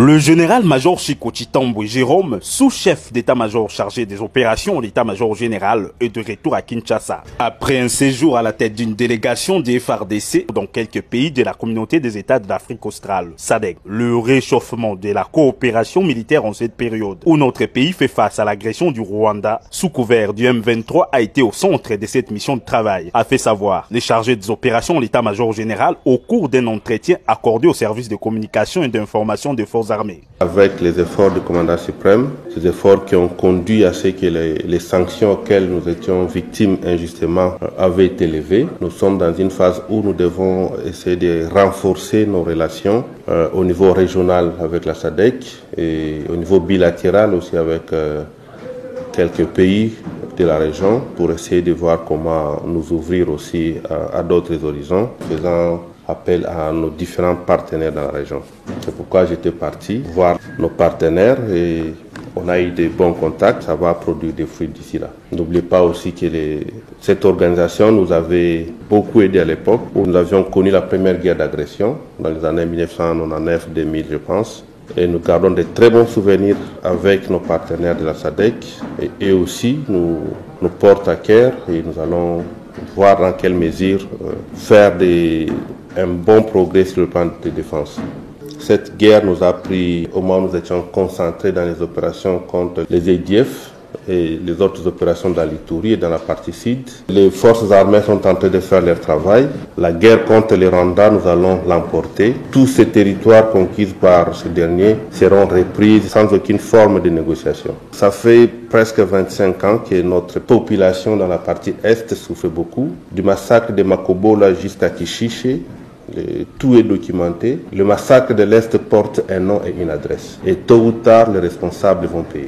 Le général-major Chiko Chitambwe Jérôme, sous-chef d'état-major chargé des opérations de l'état-major général, est de retour à Kinshasa. Après un séjour à la tête d'une délégation des FARDC dans quelques pays de la communauté des États de l'Afrique australe, SADC, le réchauffement de la coopération militaire en cette période où notre pays fait face à l'agression du Rwanda sous couvert du M23 a été au centre de cette mission de travail, a fait savoir les chargés des opérations de l'état-major général au cours d'un entretien accordé au service de communication et d'information des forces armées. Avec les efforts du commandant suprême, ces efforts qui ont conduit à ce que les sanctions auxquelles nous étions victimes injustement avaient été levées, nous sommes dans une phase où nous devons essayer de renforcer nos relations au niveau régional avec la SADC et au niveau bilatéral aussi avec quelques pays de la région pour essayer de voir comment nous ouvrir aussi à d'autres horizons, faisant appel à nos différents partenaires dans la région. C'est pourquoi j'étais parti voir nos partenaires et on a eu de bons contacts, ça va produire des fruits d'ici là. N'oubliez pas aussi que cette organisation nous avait beaucoup aidé à l'époque où nous avions connu la première guerre d'agression dans les années 1999-2000 je pense. Et nous gardons de très bons souvenirs avec nos partenaires de la SADC et aussi nous portent à cœur et nous allons voir dans quelle mesure faire un bon progrès sur le plan de défense. Cette guerre nous a pris au moment où nous étions concentrés dans les opérations contre les ADF et les autres opérations dans l'Ituri et dans la partie sud. Les forces armées sont en train de faire leur travail. La guerre contre les Rwandais, nous allons l'emporter. Tous ces territoires conquis par ce dernier seront repris sans aucune forme de négociation. Ça fait presque 25 ans que notre population dans la partie est souffre beaucoup. Du massacre de Makobola jusqu'à Kishiché, tout est documenté. Le massacre de l'Est porte un nom et une adresse. Et tôt ou tard, les responsables vont payer.